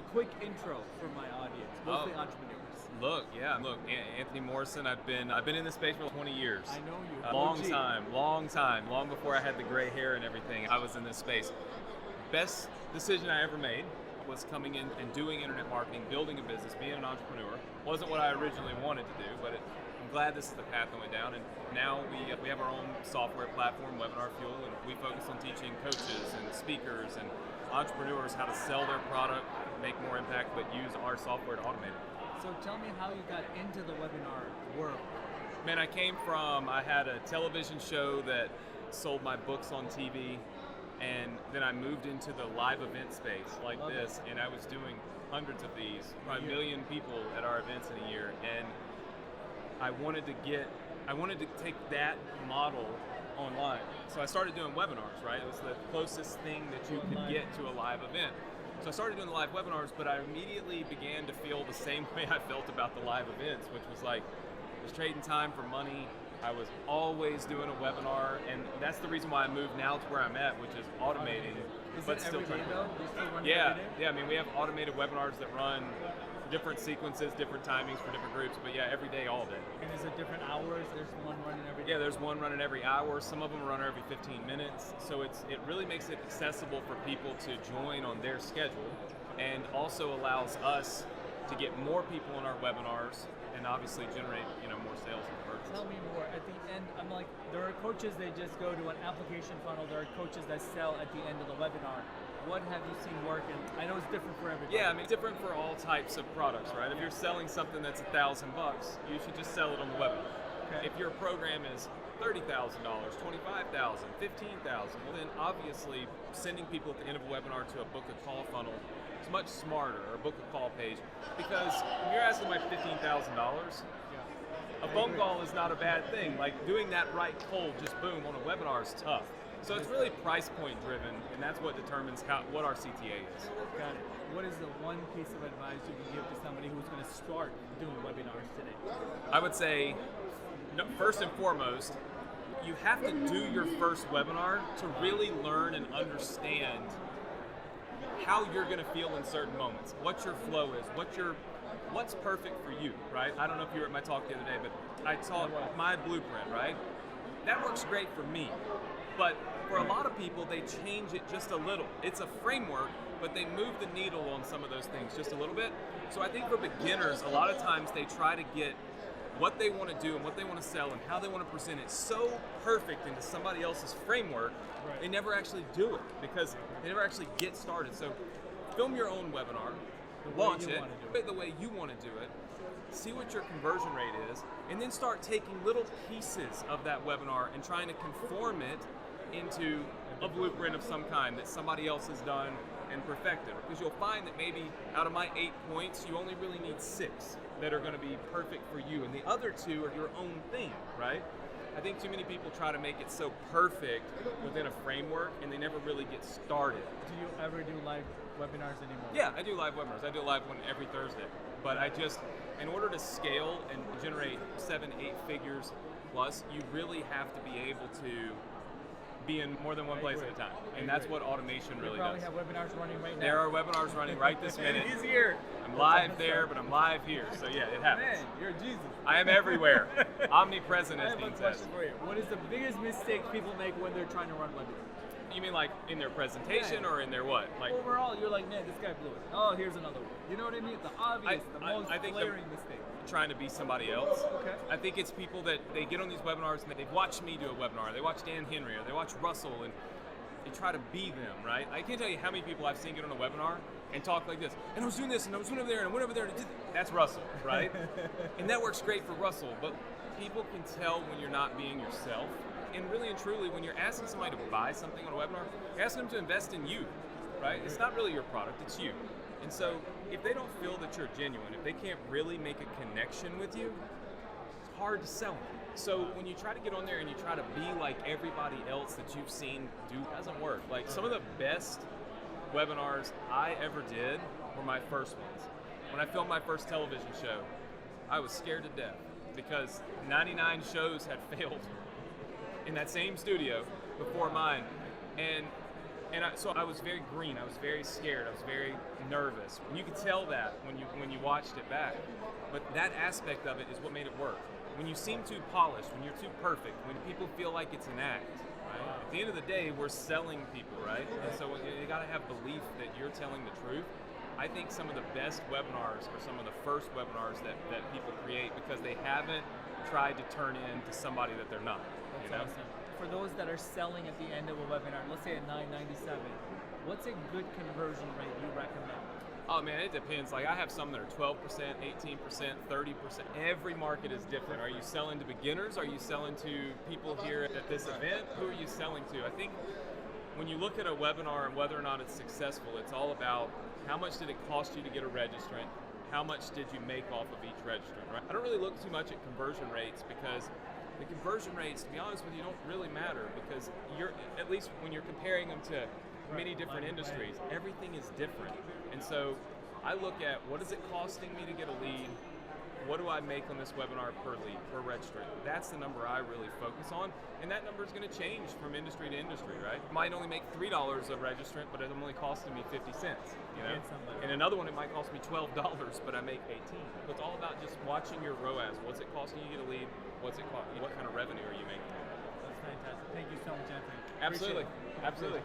a quick intro for my audience, mostly entrepreneurs. Look, Anthony Morrison. I've been in this space for 20 years. I know you. Long time, long before I had the gray hair and everything. I was in this space. Best decision I ever made was coming in and doing internet marketing, building a business, being an entrepreneur. Wasn't what I originally wanted to do, but I'm glad this is the path I went down. And now we have our own software platform, Webinar Fuel, and we focus on teaching coaches and speakers and entrepreneurs how to sell their product, make more impact, but use our software to automate it. So tell me how you got into the webinar world. Man, I had a television show that sold my books on TV, and then I moved into the live event space like Love this, it. and I was doing hundreds of these, probably a million people at our events in a year, and I wanted to take that model online. So I started doing webinars, right? It was the closest thing that you could get to a live event. So I started doing the live webinars, but I immediately began to feel the same way I felt about the live events, which was like, I was trading time for money. I was always doing a webinar, and that's the reason why I moved now to where I'm at, which is automating, but still every day, though? You still run yeah, every day? yeah. I mean, we have automated webinars that run different sequences, different timings for different groups, but yeah, every day, all day. And is it different hours? There's one running every day? Yeah, there's one running every hour. Some of them run every 15 minutes. So it really makes it accessible for people to join on their schedule, and also allows us to get more people on our webinars and obviously generate more sales and purchase. Tell me more. At the end, I'm like, there are coaches that just go to an application funnel. There are coaches that sell at the end of the webinar. What have you seen work? And I know it's different for everybody. Yeah, I mean, it's different for all types of products, right? If you're selling something that's $1,000, you should just sell it on the webinar. Okay. If your program is $30,000, $25,000, $15,000, well then obviously sending people at the end of a webinar to a book a call funnel is much smarter, or a book a call page, because when you're asking like $15,000, a phone call is not a bad thing. Like doing that right cold, just boom, on a webinar is tough. So it's really price point driven, and that's what determines what our CTA is. Got it. What is the one piece of advice you can give to somebody who's going to start doing webinars today? I would say, first and foremost, you have to do your first webinar to really learn and understand how you're going to feel in certain moments, what your flow is, what's perfect for you, right? I don't know if you were at my talk the other day, but I taught my blueprint, right? That works great for me, but for a lot of people, they change it just a little. It's a framework, but they move the needle on some of those things just a little bit. So I think for beginners, a lot of times they try to get what they want to do and what they want to sell and how they want to present it so perfect into somebody else's framework, they never actually do it because they never actually get started. So film your own webinar, launch it the way you want to do it, see what your conversion rate is, and then start taking little pieces of that webinar and trying to conform it into a blueprint of some kind that somebody else has done and perfected. Because you'll find that maybe out of my 8 points, you only really need 6 that are going to be perfect for you, and the other 2 are your own thing, right? I think too many people try to make it so perfect within a framework, and they never really get started. Do you ever do live webinars anymore? Yeah, I do live webinars. I do a live one every Thursday. But in order to scale and generate 7-8 figures plus, you really have to be able to be in more than one place at a time. And that's what automation really does. You probably have webinars running right now. There are webinars running right this minute. He's here. I'm live there, but I'm live here. So yeah, it happens. Man, you're Jesus. I am everywhere. Omnipresent, I as have a Dean says. question for you. What is the biggest mistake people make when they're trying to run webinars? You mean like in their presentation or in their what? Like overall, you're like, man, this guy blew it. Oh, here's another one. You know what I mean? The obvious, the most glaring mistake. Trying to be somebody else. Okay. I think it's people that they get on these webinars and they've watched me do a webinar. They watch Dan Henry or they watch Russell and they try to be them, right? I can't tell you how many people I've seen get on a webinar and talk like this. And I was doing this and I was over there and I went over there and I did this. That's Russell, right? And that works great for Russell, but people can tell when you're not being yourself. And really and truly, when you're asking somebody to buy something on a webinar, you're asking them to invest in you, right? It's not really your product, it's you. And so if they don't feel that you're genuine, if they can't really make a connection with you, it's hard to sell them. So when you try to get on there and you try to be like everybody else that you've seen do, it doesn't work. Like some of the best webinars I ever did were my first ones. When I filmed my first television show, I was scared to death because 99 shows had failed in that same studio before mine. And So I was very green. I was very scared. I was very nervous. And you could tell that when you watched it back. But that aspect of it is what made it work. When you seem too polished, when you're too perfect, when people feel like it's an act, right? At the end of the day, we're selling people, right? And so you got to have belief that you're telling the truth. I think some of the best webinars are some of the first webinars that people create because they haven't tried to turn into somebody that they're not. That's awesome. For those that are selling at the end of a webinar, let's say at $9.97, what's a good conversion rate you recommend? Oh man, it depends. Like I have some that are 12%, 18%, 30%. Every market is different. Are you selling to beginners? Are you selling to people here at this event? Who are you selling to? I think when you look at a webinar and whether or not it's successful, it's all about how much did it cost you to get a registrant? How much did you make off of each registrant, right? I don't really look too much at conversion rates because the conversion rates, to be honest with you, don't really matter because you're, at least when you're comparing them to many different industries, everything is different. And so I look at what is it costing me to get a lead? What do I make on this webinar per lead, per registrant? That's the number I really focus on. And that number is going to change from industry to industry, right? It might only make $3 a registrant, but it's only costing me 50 cents. You know? And another one, it might cost me $12, but I make 18. So it's all about just watching your ROAS. What's it costing you to get a lead? What's it cost? What kind of revenue are you making? That's fantastic. Thank you so much, Anthony. Absolutely. Absolutely.